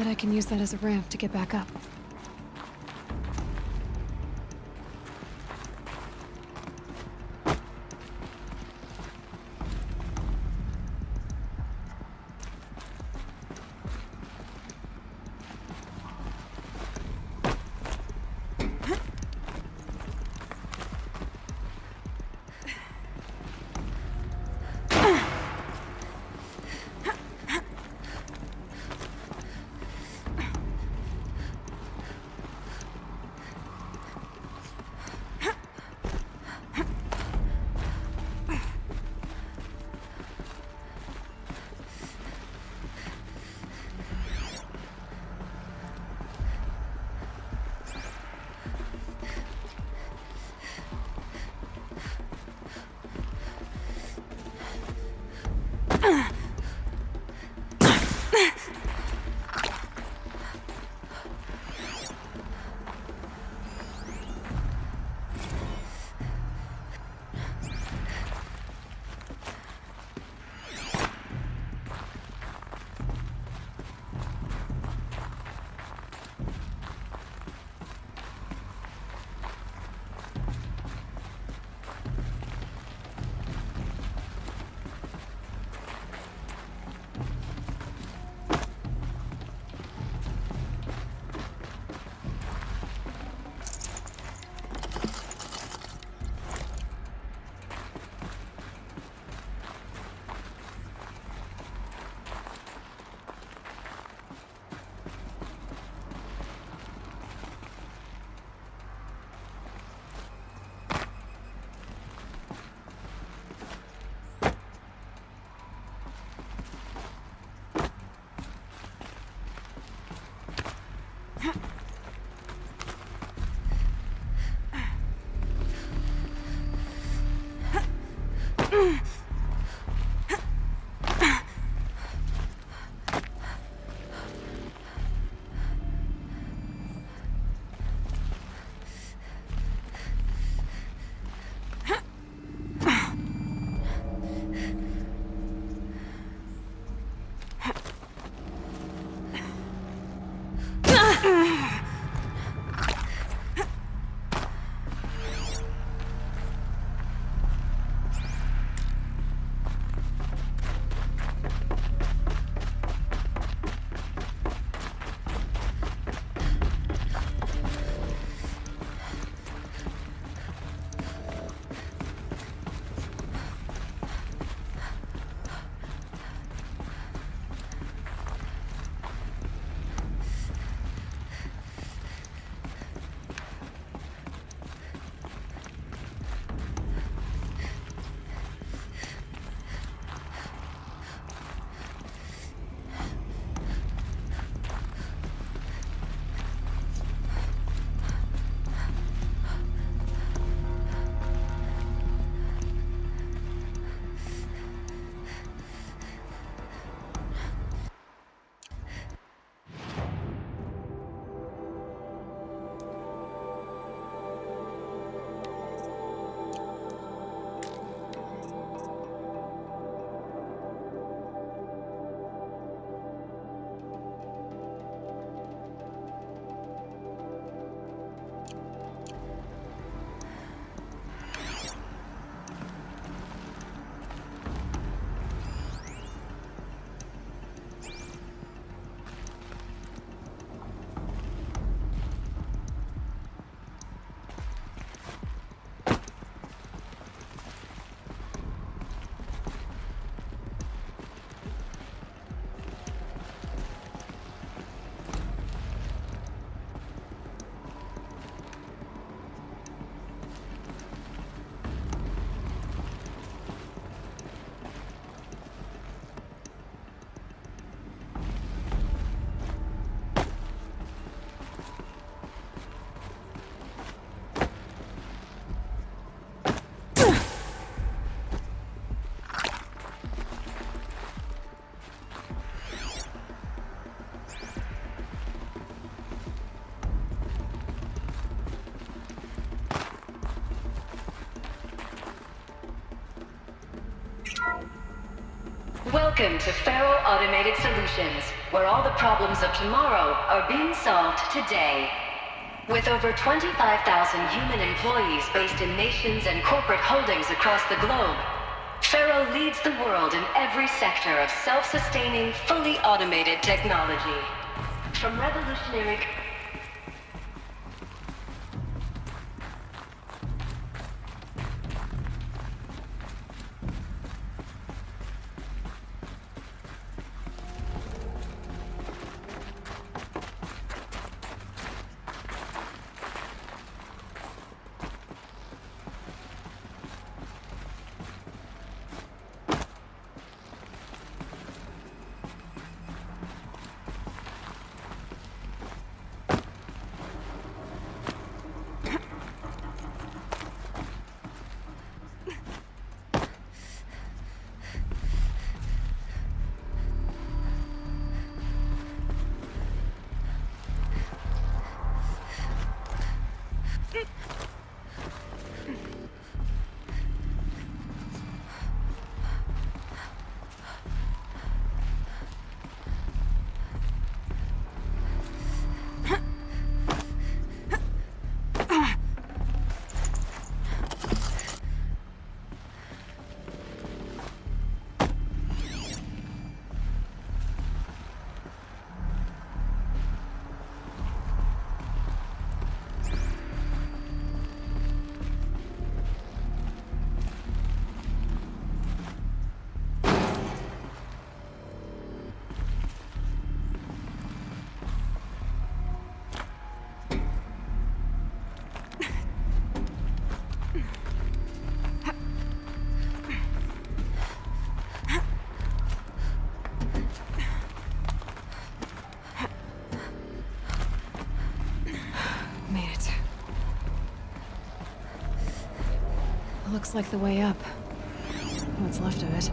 Bet I can use that as a ramp to get back up. Welcome to Feral Automated Solutions. where all the problems of tomorrow are being solved today. With over 25,000 human employees based in nations and corporate holdings across the globe, Faro leads the world in every sector of self-sustaining, fully automated technology. From revolutionary... Looks like the way up. What's left of it.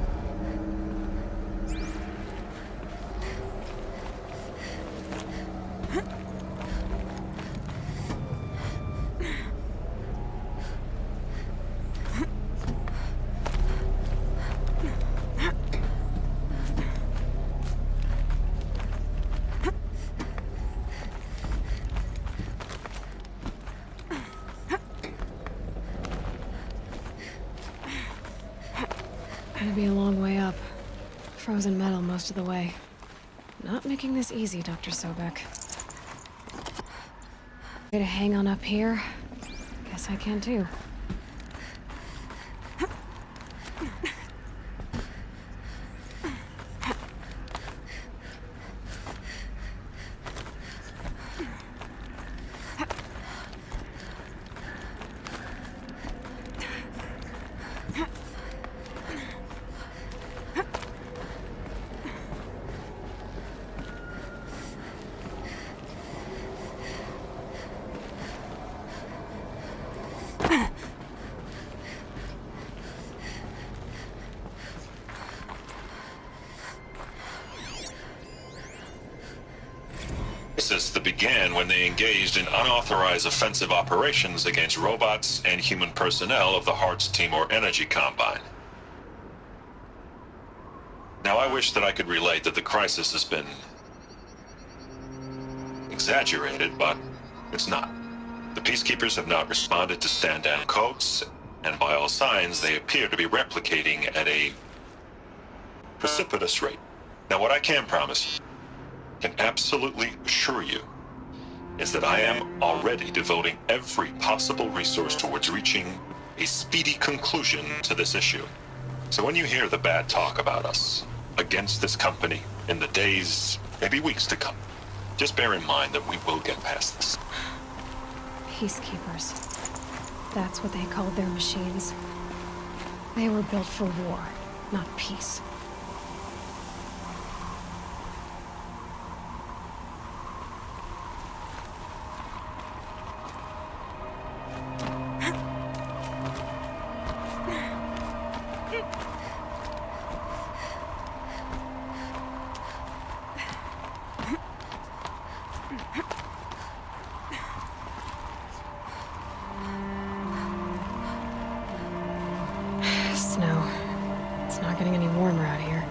Gonna be a long way up. Frozen metal most of the way. Not making this easy, Dr. Sobek. Way to hang on up here? Guess I can too. That began when they engaged in unauthorized offensive operations against robots and human personnel of the Hearts Timor Energy Combine. Now, I wish that I could relate that the crisis has been exaggerated, but it's not. The Peacekeepers have not responded to stand-down codes, and by all signs, they appear to be replicating at a precipitous rate. Now, what I can promise, can absolutely assure you, is that I am already devoting every possible resource towards reaching a speedy conclusion to this issue. So when you hear the bad talk about us against this company in the days, maybe weeks to come, just bear in mind that we will get past this. Peacekeepers. That's what they called their machines. They were built for war, not peace. Snow. It's not getting any warmer out here.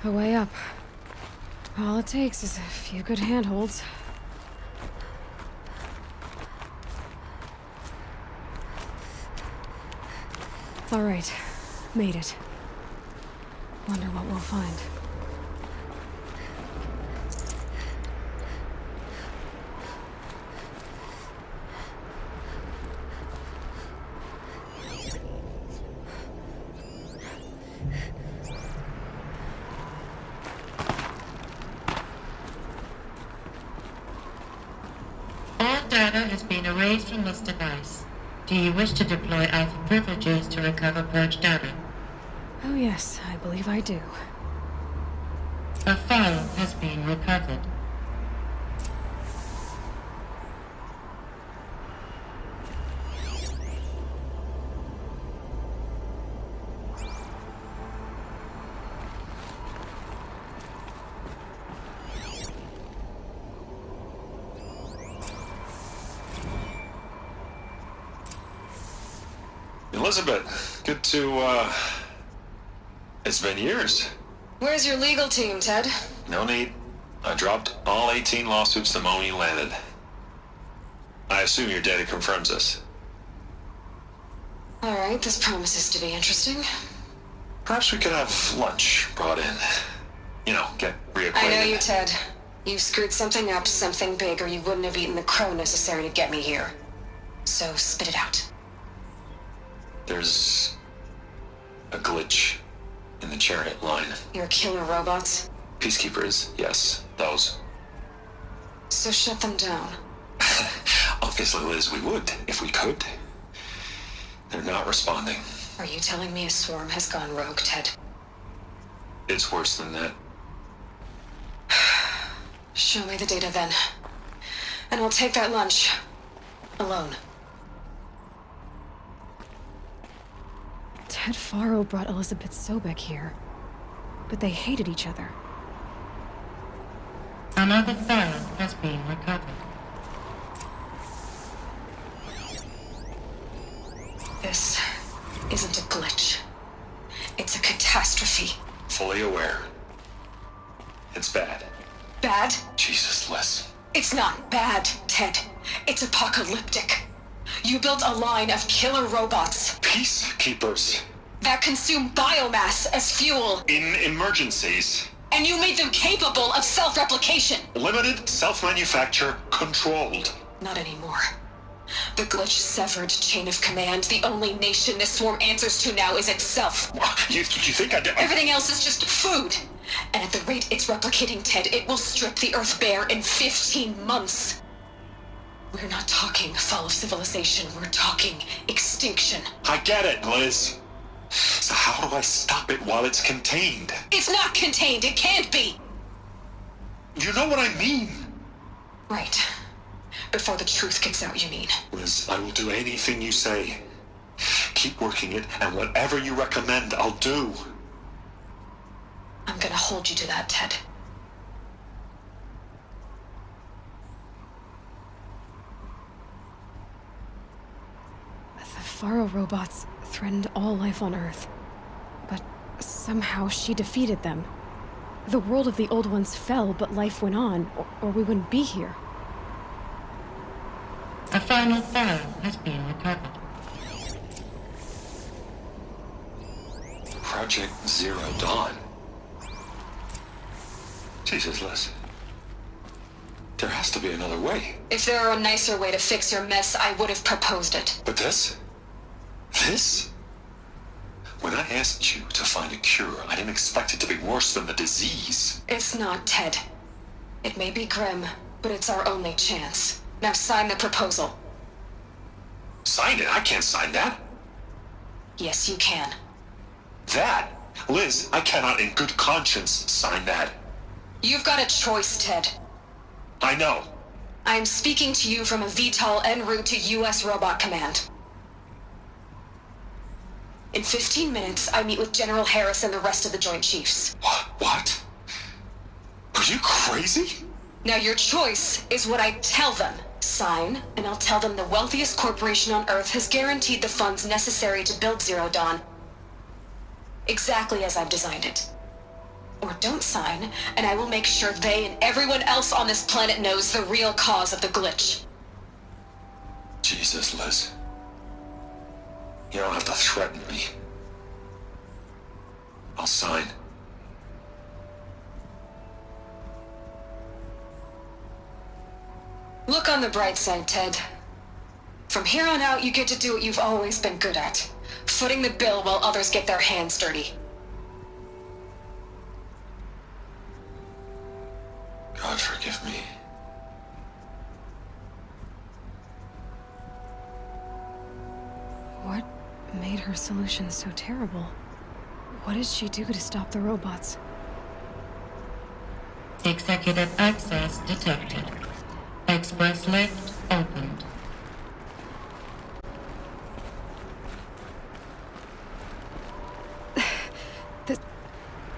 A way up. All it takes is a few good handholds. All right, made it. Wonder what we'll find. All data has been erased from this device. Do you wish to deploy Alpha privileges to recover purged data? Oh yes, I believe I do. A file has been recovered. Elizabeth, good to, it's been years. Where's your legal team, Ted? No need. I dropped all 18 lawsuits the moment you landed. I assume your data confirms this. All right, this promises to be interesting. Perhaps we could have lunch brought in. You know, get reacquainted. I know you, Ted. You screwed something up, something big, or you wouldn't have eaten the crow necessary to get me here. So spit it out. There's a glitch in the chariot line. Your killer robots? Peacekeepers, yes, those. So shut them down. Obviously, Liz, we would, if we could. They're not responding. Are you telling me a swarm has gone rogue, Ted? It's worse than that. Show me the data then. And I'll take that lunch. Alone. Ted Faro brought Elizabeth Sobek here. But they hated each other. Another file has been recovered. This isn't a glitch. It's a catastrophe. Fully aware. It's bad. Bad? Jesus, Liz. It's not bad, Ted. It's apocalyptic. You built a line of killer robots Peacekeepers. that consume biomass as fuel, In emergencies. and you made them capable of self-replication. Limited, self-manufacture, controlled. Not anymore. The glitch severed chain of command. The only nation this swarm answers to now is itself. You think I... Everything else is just food. And at the rate it's replicating, Ted, it will strip the Earth bare in 15 months. We're not talking fall of civilization. We're talking extinction. I get it, Liz. So how do I stop it while it's contained? It's not contained. It can't be. You know what I mean. Right. Before the truth gets out, you mean? Liz, I will do anything you say. Keep working it, and whatever you recommend, I'll do. I'm gonna hold you to that, Ted. The Faro robots threatened all life on Earth. But somehow she defeated them. The world of the old ones fell, but life went on, or we wouldn't be here. A final file has been recovered. Project Zero Dawn. Jesus, Liz. There has to be another way. If there were a nicer way to fix your mess, I would have proposed it. But this? This? When I asked you to find a cure, I didn't expect it to be worse than the disease. It's not, Ted. It may be grim, but it's our only chance. Now sign the proposal. Sign it? I can't sign that. Yes, you can. That? Liz, I cannot in good conscience sign that. You've got a choice, Ted. I know. I'm speaking to you from a VTOL en route to U.S. Robot Command. In 15 minutes, I meet with General Harris and the rest of the Joint Chiefs. What? Are you crazy? Now your choice is what I tell them. Sign, and I'll tell them the wealthiest corporation on Earth has guaranteed the funds necessary to build Zero Dawn. Exactly as I've designed it. or don't sign, and I will make sure they and everyone else on this planet knows the real cause of the glitch. Jesus, Liz. You don't have to threaten me. I'll sign. Look on the bright side, Ted. From here on out, you get to do what you've always been good at. Footing the bill while others get their hands dirty. God forgive me. What made her solution so terrible? What did she do to stop the robots? Executive access detected. Express lift opened.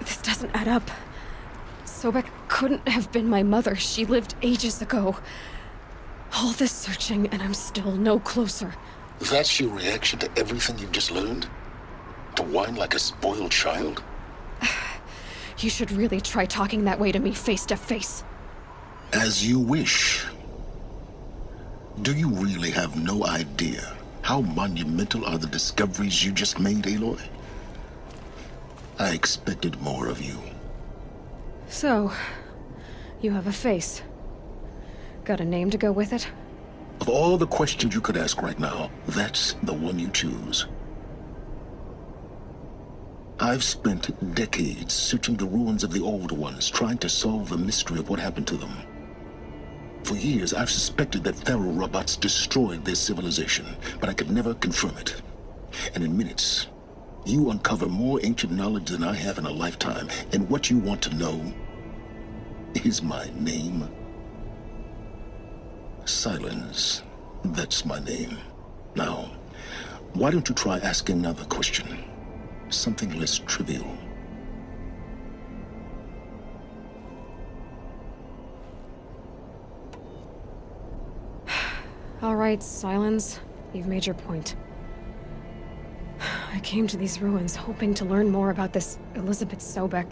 This doesn't add up. Sobek couldn't have been my mother. She lived ages ago. All this searching, and I'm still no closer. That's your reaction to everything you've just learned? To whine like a spoiled child? You should really try talking that way to me face to face. As you wish. Do you really have no idea how monumental are the discoveries you just made, Aloy? I expected more of you. So, you have a face. Got a name to go with it? Of all the questions you could ask right now, that's the one you choose. I've spent decades searching the ruins of the old ones, trying to solve the mystery of what happened to them. For years, I've suspected that Faro robots destroyed their civilization, but I could never confirm it. And in minutes, you uncover more ancient knowledge than I have in a lifetime, and what you want to know is my name. Silence. That's my name. Now, why don't you try asking another question? Something less trivial. All right, Silence. You've made your point. I came to these ruins hoping to learn more about this Elizabeth Sobek.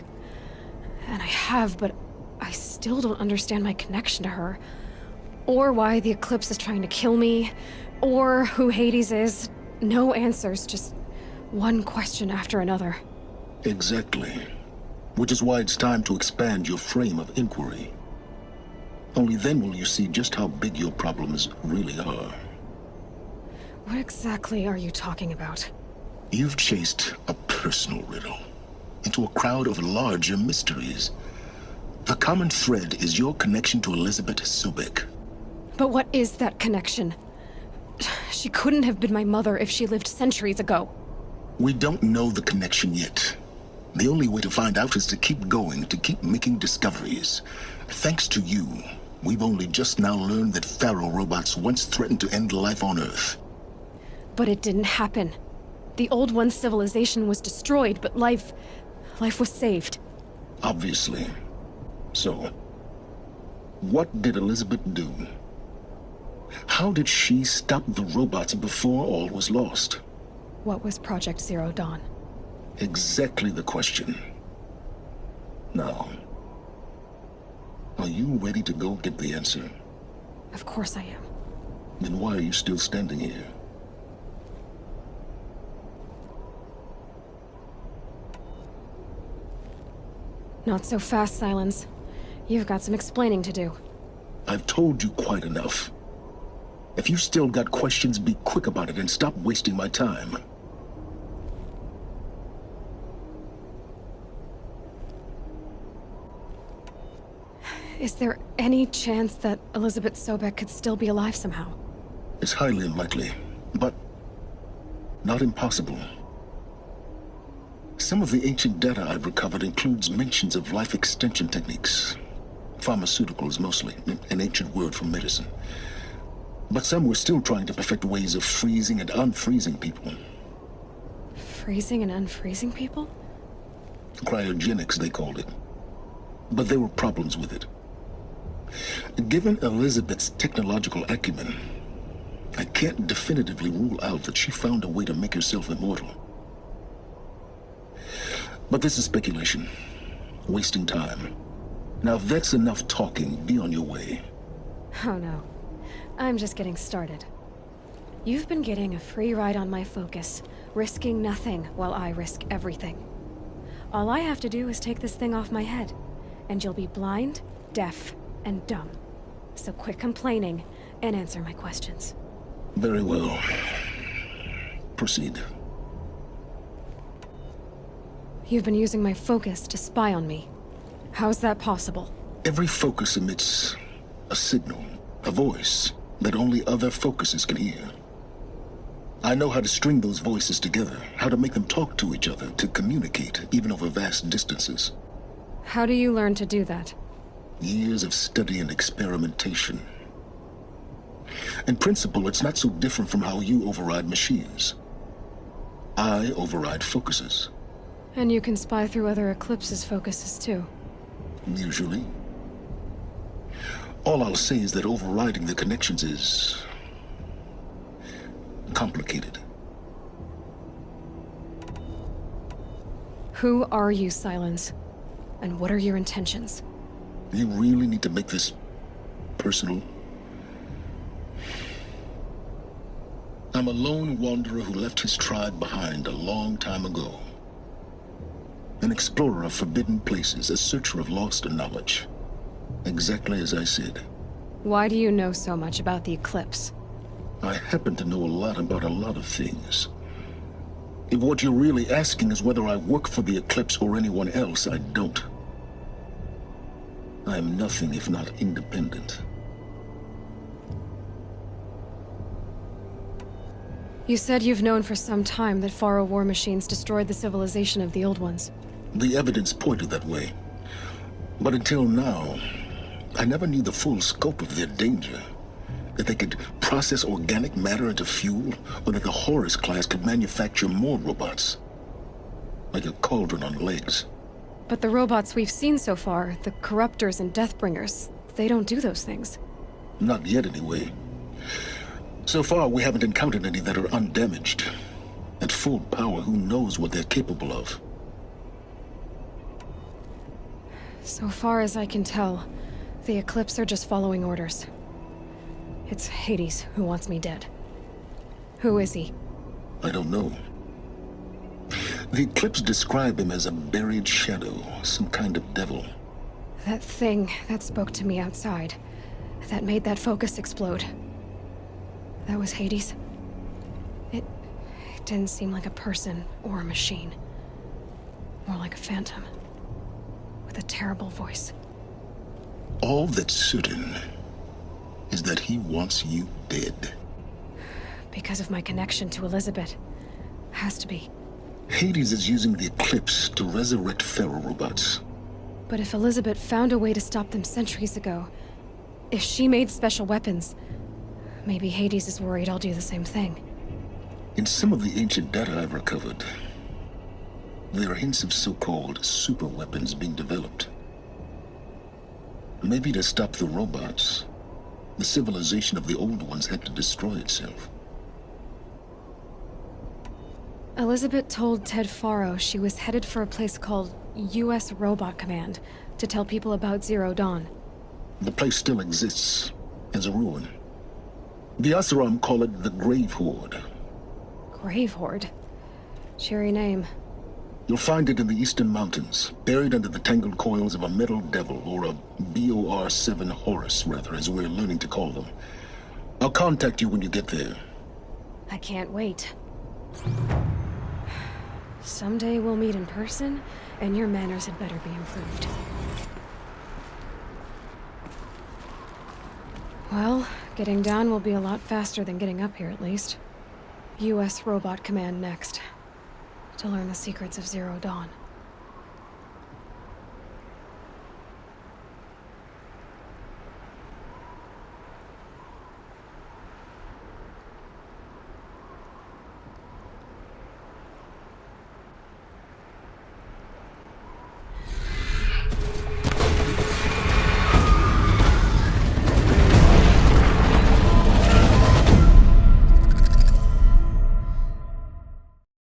And I have, but I still don't understand my connection to her. Or why the Eclipse is trying to kill me. Or who Hades is. No answers, just one question after another. Exactly. Which is why it's time to expand your frame of inquiry. Only then will you see just how big your problems really are. What exactly are you talking about? You've chased a personal riddle into a crowd of larger mysteries. The common thread is your connection to Elizabeth Sobek. But what is that connection? She couldn't have been my mother if she lived centuries ago. We don't know the connection yet. The only way to find out is to keep going, to keep making discoveries. Thanks to you, we've only just now learned that Faro robots once threatened to end life on Earth. But it didn't happen. The Old One's civilization was destroyed, but life was saved. Obviously. So, what did Elizabeth do? How did she stop the robots before all was lost? What was Project Zero Dawn? Exactly the question. Now, are you ready to go get the answer? Of course I am. Then why are you still standing here? Not so fast, Silence. You've got some explaining to do. I've told you quite enough. If you still got questions, be quick about it and stop wasting my time. Is there any chance that Elizabeth Sobek could still be alive somehow? It's highly unlikely, but not impossible. Some of the ancient data I've recovered includes mentions of life extension techniques. Pharmaceuticals, mostly, an ancient word for medicine. But some were still trying to perfect ways of freezing and unfreezing people. Freezing and unfreezing people? Cryogenics, they called it. But there were problems with it. Given Elizabeth's technological acumen, I can't definitively rule out that she found a way to make herself immortal. But this is speculation. wasting time. Now, if that's enough talking, be on your way. Oh no. I'm just getting started. You've been getting a free ride on my focus, risking nothing while I risk everything. All I have to do is take this thing off my head, and you'll be blind, deaf, and dumb. So quit complaining and answer my questions. Very well. Proceed. You've been using my focus to spy on me. How's that possible? Every focus emits a signal, a voice that only other focuses can hear. I know how to string those voices together, how to make them talk to each other, to communicate, even over vast distances. How do you learn to do that? Years of study and experimentation. In principle, it's not so different from how you override machines. I override focuses. And you can spy through other Eclipse's focuses too. Usually. All I'll say is that overriding the connections is complicated. Who are you, Silence? And what are your intentions? You really need to make this personal? I'm a lone wanderer who left his tribe behind a long time ago. An explorer of forbidden places, a searcher of lost knowledge. Exactly as I said. Why do you know so much about the Eclipse? I happen to know a lot about a lot of things. If what you're really asking is whether I work for the Eclipse or anyone else, I don't. I am nothing if not independent. You said you've known for some time that Faro war machines destroyed the civilization of the Old Ones. The evidence pointed that way. But until now, I never knew the full scope of their danger. That they could process organic matter into fuel, or that the Horus class could manufacture more robots. Like a cauldron on legs. But the robots we've seen so far, the Corruptors and Deathbringers, they don't do those things. Not yet, anyway. So far, we haven't encountered any that are undamaged. At full power, who knows what they're capable of? So far as I can tell, the Eclipse are just following orders. It's Hades who wants me dead. Who is he? I don't know. The Eclipse describe him as a buried shadow, some kind of devil. That thing that spoke to me outside, that made that focus explode. That was Hades. It didn't seem like a person or a machine. More like a phantom. With a terrible voice. All that's certain is that he wants you dead. Because of my connection to Elizabeth. Has to be. Hades is using the Eclipse to resurrect ferrorobots. But if Elizabeth found a way to stop them centuries ago, if she made special weapons, maybe Hades is worried I'll do the same thing. In some of the ancient data I've recovered, there are hints of so-called super weapons being developed. Maybe to stop the robots, the civilization of the old ones had to destroy itself. Elizabeth told Ted Faro she was headed for a place called U.S. Robot Command to tell people about Zero Dawn. The place still exists, as a ruin. The Asuram call it the Grave Horde. Grave Horde? Cheery name. You'll find it in the eastern mountains, buried under the tangled coils of a metal devil, or a BOR-7 Horus, rather, as we're learning to call them. I'll contact you when you get there. I can't wait. Someday we'll meet in person, and your manners had better be improved. Well, getting down will be a lot faster than getting up here, at least. U.S. Robot Command next. To learn the secrets of Zero Dawn.